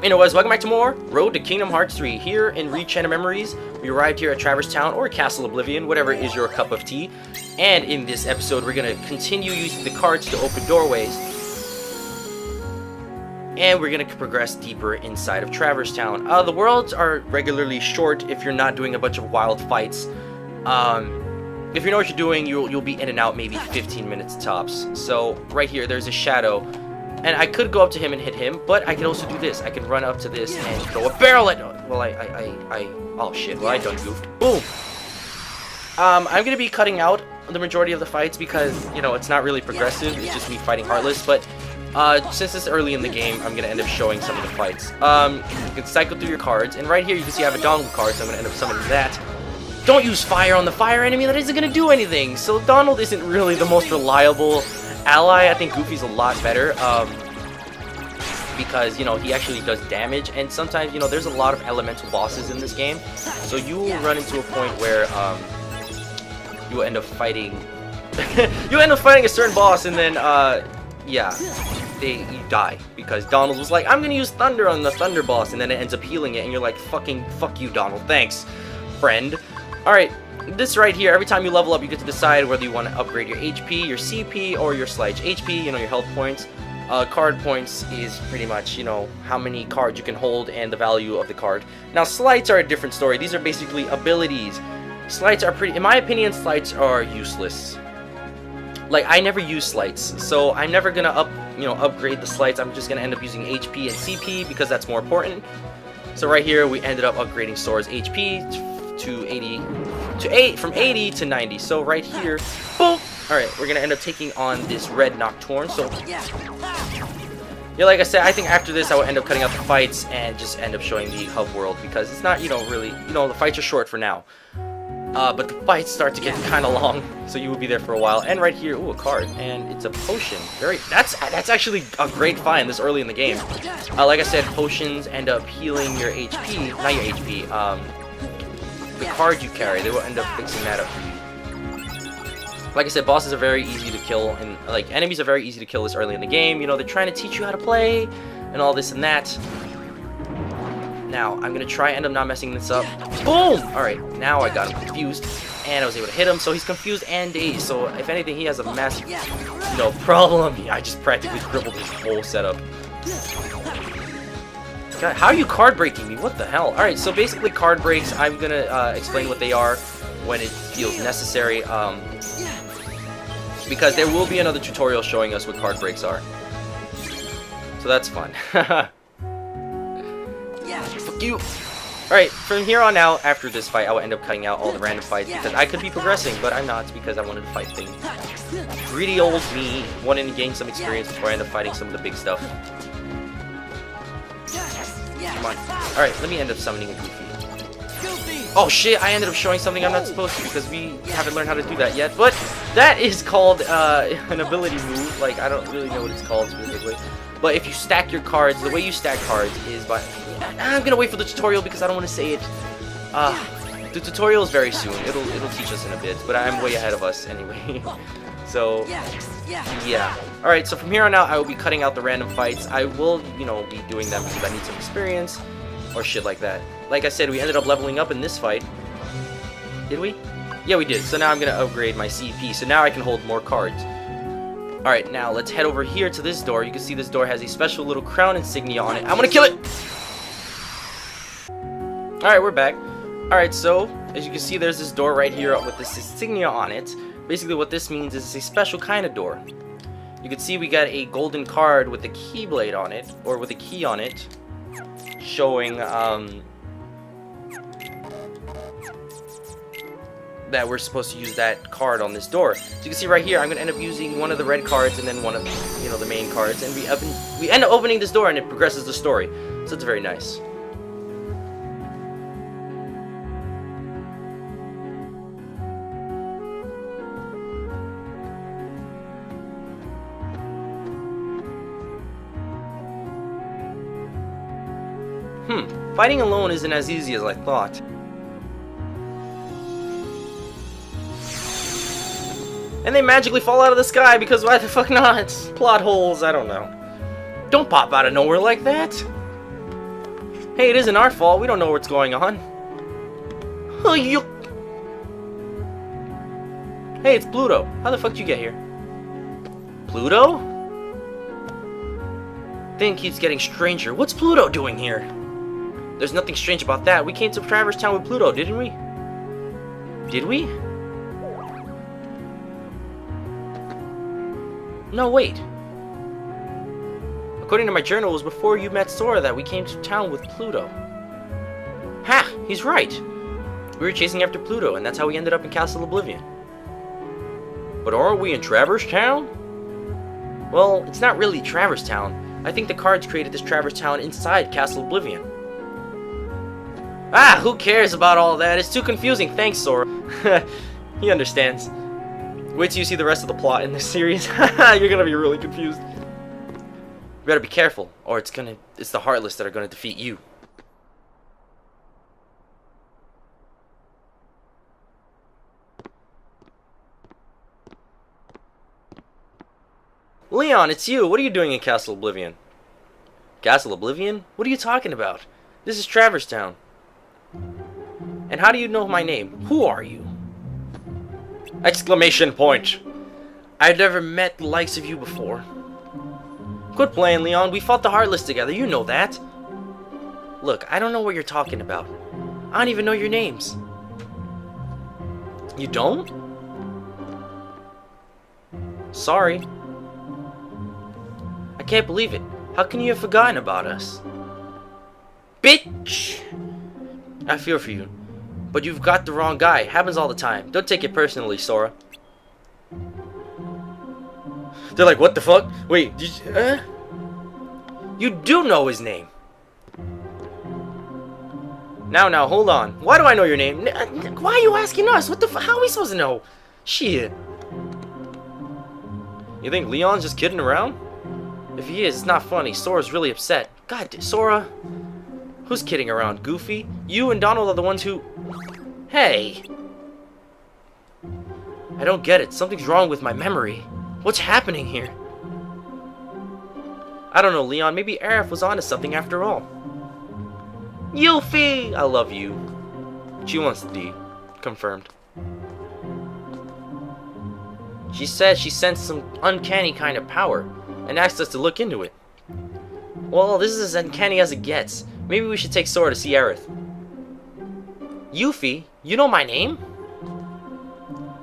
Anyways, welcome back to more Road to Kingdom Hearts 3. Here in Rechanted Memories, we arrived here at Traverse Town or Castle Oblivion, whatever is your cup of tea. And in this episode, we're going to continue using the cards to open doorways. And we're going to progress deeper inside of Traverse Town. The worlds are regularly short if you're not doing a bunch of wild fights. If you know what you're doing, you'll be in and out maybe 15 minutes tops. So right here, there's a shadow. And I could go up to him and hit him, but I could also do this. I can run up to this and throw a barrel at... Well, oh shit, well I done goofed. Boom! I'm going to be cutting out the majority of the fights because, you know, it's not really progressive. It's just me fighting Heartless, but since it's early in the game, I'm going to end up showing some of the fights. You can cycle through your cards, and right here you can see I have a Donald card, so I'm going to end up summoning that. Don't use fire on the fire enemy, that isn't going to do anything. So Donald isn't really the most reliable ally. I think Goofy's a lot better, because, you know, he actually does damage, and sometimes, you know, there's a lot of elemental bosses in this game, so you will run into a point where, you will end up fighting, you end up fighting a certain boss, and then, yeah, you die, because Donald was like, I'm gonna use Thunder on the Thunder boss, and then it ends up healing it, and you're like, fuck you, Donald, thanks, friend. Alright. This right here, every time you level up, you get to decide whether you want to upgrade your HP, your CP, or your Slight HP, you know, your health points. Card points is pretty much, you know, how many cards you can hold and the value of the card. Now, slights are a different story. These are basically abilities. Slights are pretty, in my opinion, slights are useless. Like, I never use slights, so I'm never gonna upgrade the slights. I'm just gonna end up using HP and CP because that's more important. So right here, we ended up upgrading Sora's HP to 80. From 80 to 90. So right here, boom. All right, we're gonna end up taking on this red Nocturne. So yeah, like I said, I think after this I will end up cutting out the fights and just end up showing the hub world because it's not, you know, really, you know, the fights are short for now. But the fights start to get kind of long, so you will be there for a while. And right here, ooh, a card, and it's a potion. That's actually a great find this early in the game. Like I said, potions end up healing your HP, not your HP. The card you carry, they will end up fixing that up for you. Like I said, bosses are very easy to kill, and like enemies are very easy to kill this early in the game. You know, they're trying to teach you how to play, and all this and that. Now, I'm gonna try end up not messing this up. Boom! Alright, now I got him confused, and I was able to hit him, so he's confused and dazed. So, if anything, he has a massive, you know, problem. I just practically crippled his whole setup. God, how are you card breaking me? What the hell? Alright, so basically card breaks, I'm gonna explain what they are when it feels necessary, because there will be another tutorial showing us what card breaks are. So that's fun. Fuck you! Alright, from here on out, after this fight, I will end up cutting out all the random fights, because I could be progressing, but I'm not, because I wanted to fight things. Greedy old me, wanting to gain some experience before I end up fighting some of the big stuff. Come on. Alright, let me end up summoning a Goofy. Oh shit, I ended up showing something I'm not supposed to because we haven't learned how to do that yet. But that is called an ability move. Like, I don't really know what it's called specifically. But if you stack your cards, the way you stack cards is by... I'm gonna wait for the tutorial because I don't want to say it. The tutorial is very soon. It'll teach us in a bit, but I'm way ahead of us anyway. So, yeah. Alright, so from here on out, I will be cutting out the random fights. I will, you know, be doing them because I need some experience or shit like that. Like I said, we ended up leveling up in this fight. Did we? Yeah, we did. So now I'm going to upgrade my CP. So now I can hold more cards. Alright, now let's head over here to this door. You can see this door has a special little crown insignia on it. I'm going to kill it! Alright, we're back. Alright, so, as you can see, there's this door right here with this insignia on it. Basically, what this means is it's a special kind of door. You can see we got a golden card with a keyblade on it, or with a key on it, showing, that we're supposed to use that card on this door. So you can see right here, I'm going to end up using one of the red cards and then one of, you know, the main cards, and we end up opening this door and it progresses the story. So it's very nice. Fighting alone isn't as easy as I thought. And they magically fall out of the sky because why the fuck not? Plot holes, I don't know. Don't pop out of nowhere like that. Hey, it isn't our fault. We don't know what's going on. Hey, it's Pluto. How the fuck did you get here? Pluto? Thing keeps getting stranger. What's Pluto doing here? There's nothing strange about that. We came to Traverse Town with Pluto, didn't we? Did we? No, wait. According to my journal, it was before you met Sora that we came to town with Pluto. Ha! He's right! We were chasing after Pluto, and that's how we ended up in Castle Oblivion. But aren't we in Traverse Town? Well, it's not really Traverse Town. I think the cards created this Traverse Town inside Castle Oblivion. Ah, who cares about all that? It's too confusing. Thanks, Sora. He understands. Wait till you see the rest of the plot in this series. You're gonna be really confused. You better be careful, or it's the Heartless that are gonna defeat you. Leon, it's you. What are you doing in Castle Oblivion? Castle Oblivion? What are you talking about? This is Traverse Town. And how do you know my name? Who are you? Exclamation point! I've never met the likes of you before. Quit playing, Leon. We fought the Heartless together. You know that. Look, I don't know what you're talking about. I don't even know your names. You don't? Sorry. I can't believe it. How can you have forgotten about us? Bitch! I feel for you. But you've got the wrong guy. Happens all the time. Don't take it personally, Sora. They're like, what the fuck? Wait, did you, You do know his name. Now, hold on. Why do I know your name? Why are you asking us? What the fuck? How are we supposed to know? Shit. You think Leon's just kidding around? If he is, it's not funny. Sora's really upset. God, Sora. Who's kidding around? Goofy? You and Donald are the ones who... Hey! I don't get it. Something's wrong with my memory. What's happening here? I don't know, Leon. Maybe Aerith was onto something after all. Yuffie! I love you. She wants to be confirmed. She said she sensed some uncanny kind of power and asked us to look into it. Well, this is as uncanny as it gets. Maybe we should take Sora to see Aerith. Yuffie? You know my name?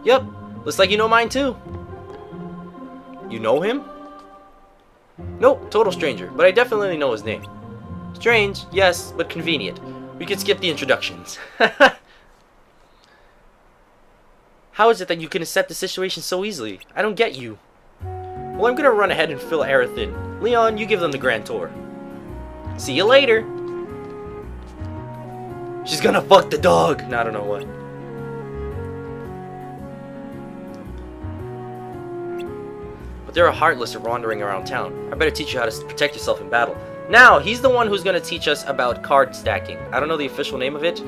Yep. Looks like you know mine too. You know him? Nope, total stranger, but I definitely know his name. Strange, yes, but convenient. We could skip the introductions. How is it that you can accept the situation so easily? I don't get you. Well, I'm gonna run ahead and fill Aerith in. Leon, you give them the grand tour. See you later. She's gonna fuck the dog. No, I don't know what. But there are Heartless wandering around town. I better teach you how to protect yourself in battle. Now, he's the one who's gonna teach us about card stacking. I don't know the official name of it,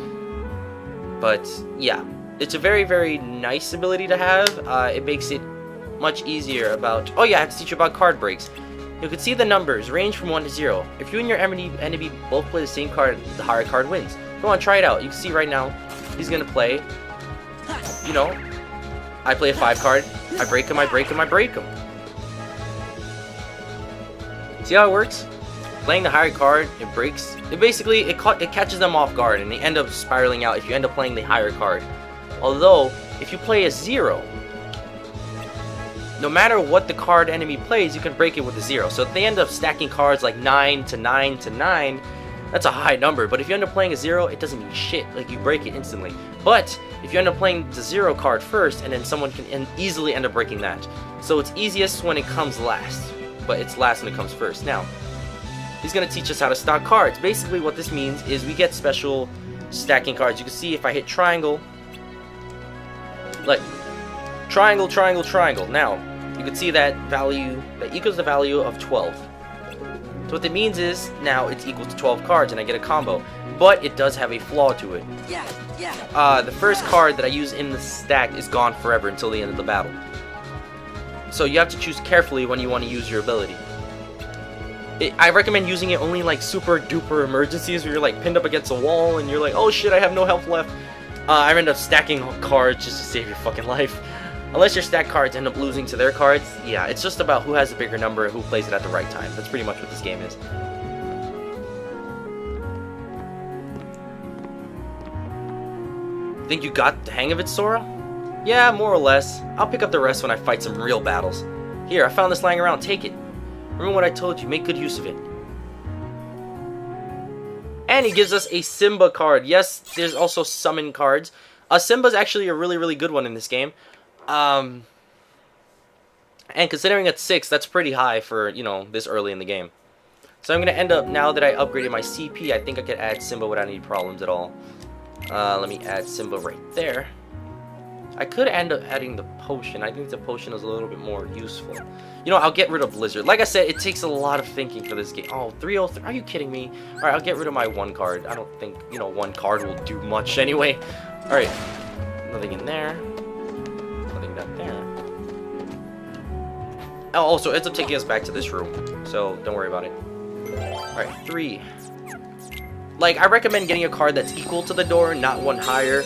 but yeah. It's a very, very nice ability to have. It makes it much easier about... Oh yeah, I have to teach you about card breaks. You can see the numbers range from 1 to 0. If you and your enemy both play the same card, the higher card wins. Go on, try it out. You can see right now, he's gonna play, you know, I play a 5 card, I break him, I break him, I break him. See how it works? Playing the higher card, it breaks. It basically, it catches them off guard, and they end up spiraling out if you end up playing the higher card. Although, if you play a 0, no matter what the card enemy plays, you can break it with a 0. So if they end up stacking cards like 9 to 9 to 9, that's a high number. But if you end up playing a 0, it doesn't mean shit. Like, you break it instantly. But if you end up playing the 0 card first, and then someone can easily end up breaking that. So it's easiest when it comes last, but it's last when it comes first. Now, he's going to teach us how to stack cards. Basically what this means is we get special stacking cards. You can see if I hit triangle, like triangle, triangle, triangle. Now, you can see that value, that equals the value of 12. So what that means is, now it's equal to 12 cards and I get a combo. But it does have a flaw to it. The first card that I use in the stack is gone forever until the end of the battle. So you have to choose carefully when you want to use your ability. I recommend using it only like super duper emergencies where you're like pinned up against a wall and you're like, oh shit, I have no health left. I end up stacking cards just to save your fucking life. Unless your stack cards end up losing to their cards, yeah, it's just about who has a bigger number and who plays it at the right time. That's pretty much what this game is. Think you got the hang of it, Sora? Yeah, more or less. I'll pick up the rest when I fight some real battles. Here, I found this lying around. Take it. Remember what I told you. Make good use of it. And he gives us a Simba card. Yes, there's also summon cards. Simba's actually a really, really good one in this game. And considering it's 6, that's pretty high for, you know, this early in the game. So I'm going to end up, now that I upgraded my CP, I think I could add Simba without any problems at all. Let me add Simba right there. I could end up adding the potion. I think the potion is a little bit more useful. You know, I'll get rid of Blizzard. Like I said, it takes a lot of thinking for this game. Oh, 303. Are you kidding me? Alright, I'll get rid of my 1 card. I don't think, you know, 1 card will do much anyway. Alright. Nothing in there. Nothing down there. Oh, also, it ends up taking us back to this room. So, don't worry about it. Alright, 3. Like, I recommend getting a card that's equal to the door, not 1 higher.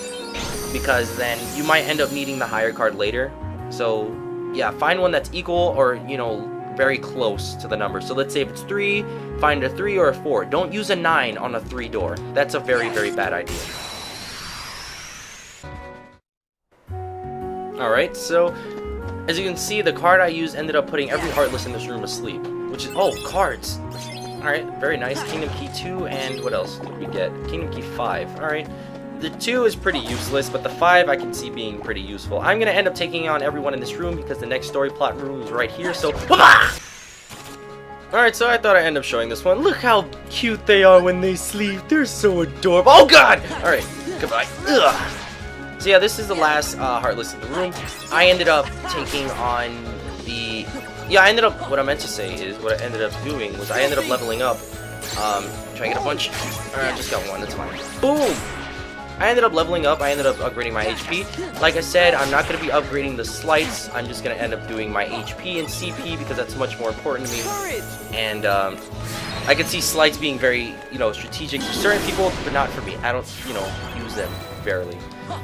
Because then you might end up needing the higher card later. So, yeah, find one that's equal or, you know, very close to the number. So let's say if it's 3, find a 3 or a 4. Don't use a 9 on a 3 door. That's a very, very bad idea. Alright, so as you can see, the card I used ended up putting every Heartless in this room asleep. Which is, oh, cards. Alright, very nice. Kingdom Key 2, and what else did we get? Kingdom Key 5. Alright. The 2 is pretty useless, but the 5 I can see being pretty useful. I'm going to end up taking on everyone in this room because the next story plot room is right here, so... Alright, so I thought I'd end up showing this one. Look how cute they are when they sleep. They're so adorable. Oh, God! Alright, goodbye. Ugh. So yeah, this is the last Heartless in the room. I ended up taking on the... Yeah, I ended up... What I meant to say is, what I ended up doing was I ended up leveling up. Try to get a bunch. Alright, I just got one, that's fine. Boom! I ended up leveling up, I ended up upgrading my HP. Like I said, I'm not going to be upgrading the slights, I'm just going to end up doing my HP and CP because that's much more important to me. And I can see slights being very, you know, strategic for certain people, but not for me. I don't, you know, use them fairly.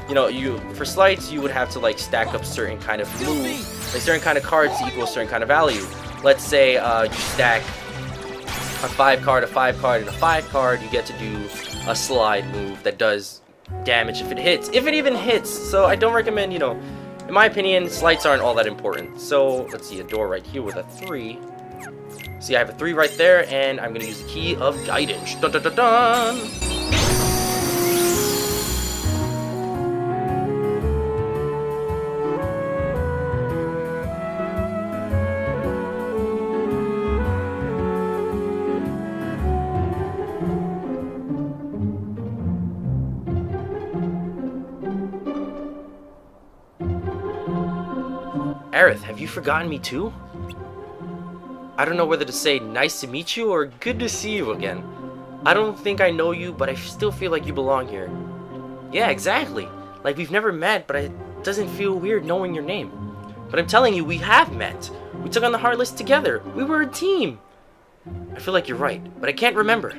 You know, for slights, you would have to like stack up certain kind of moves, like certain kind of cards to equal a certain kind of value. Let's say you stack a 5 card, a 5 card, and a 5 card, you get to do a slide move that does damage if it hits, if it even hits. So I don't recommend, you know, in my opinion, slights aren't all that important. So let's see, a door right here with a 3. See, I have a 3 right there, and I'm gonna use the Key of Guidance. Dun, dun, dun, dun. Aerith, have you forgotten me too? I don't know whether to say nice to meet you or good to see you again. I don't think I know you, but I still feel like you belong here. Yeah, exactly. Like we've never met, but it doesn't feel weird knowing your name. But I'm telling you, we have met. We took on the Heartless together. We were a team. I feel like you're right, but I can't remember.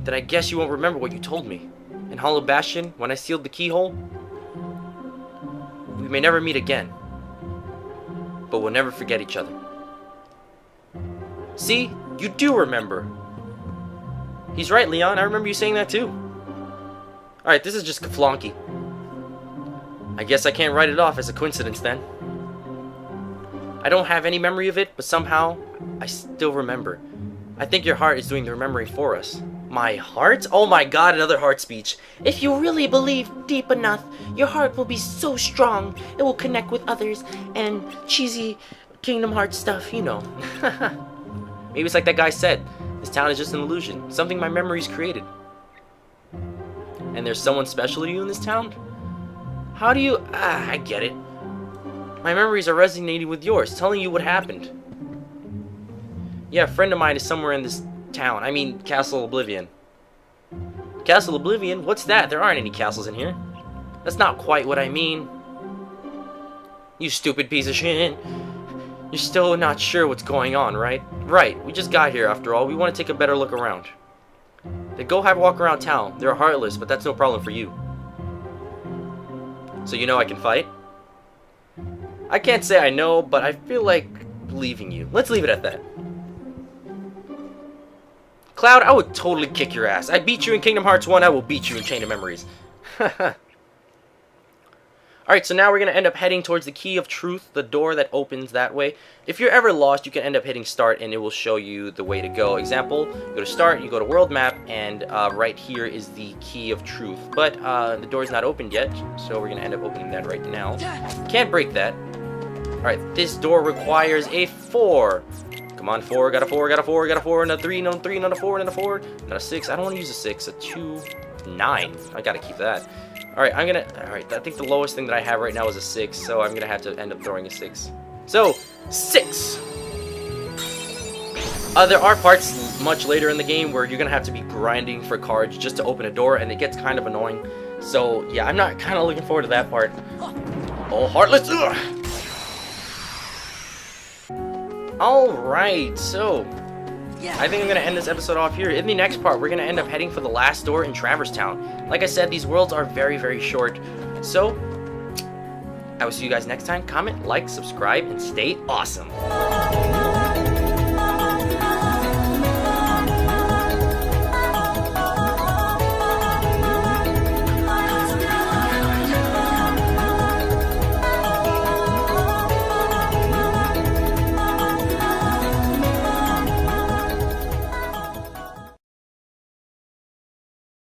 Then I guess you won't remember what you told me. In Hollow Bastion, when I sealed the keyhole? We may never meet again. But we'll never forget each other. See? You do remember. He's right, Leon. I remember you saying that too. Alright, this is just Keflonky. I guess I can't write it off as a coincidence then. I don't have any memory of it, but somehow I still remember. I think your heart is doing the remembering for us. My heart? Oh my god, another heart speech. If you really believe deep enough, your heart will be so strong, it will connect with others, and cheesy Kingdom Hearts stuff, you know. Maybe it's like that guy said, this town is just an illusion, something my memories created. And there's someone special to you in this town? How do you... I get it. My memories are resonating with yours, telling you what happened. Yeah, a friend of mine is somewhere in this town. I mean, Castle Oblivion. Castle Oblivion? What's that? There aren't any castles in here. That's not quite what I mean. You stupid piece of shit. You're still not sure what's going on, right? Right, we just got here after all. We want to take a better look around. Then go have a walk around town. They're heartless, but that's no problem for you. So you know I can fight? I can't say I know, but I feel like believing you. Let's leave it at that. Cloud, I would totally kick your ass. I beat you in Kingdom Hearts 1, I will beat you in Chain of Memories. Alright, so now we're going to end up heading towards the Key of Truth, the door that opens that way. If you're ever lost, you can end up hitting start and it will show you the way to go. Example, you go to start, you go to world map, and right here is the Key of Truth. But the door's not opened yet, so we're going to end up opening that right now. Can't break that. Alright, this door requires a 4. Come on, 4, got a 4, got a 4, got a 4, another 3, another 3, another 4, another 4, another 6. I don't want to use a 6, a 2, 9. I got to keep that. Alright, alright, I think the lowest thing that I have right now is a 6, so I'm gonna have to end up throwing a 6. So, 6! There are parts much later in the game where you're gonna have to be grinding for cards just to open a door, and it gets kind of annoying. So, yeah, I'm not kind of looking forward to that part. Oh, Heartless! Alright, so I think I'm going to end this episode off here. In the next part, we're going to end up heading for the last door in Traverse Town. Like I said, these worlds are very, very short. So, I will see you guys next time. Comment, like, subscribe, and stay awesome.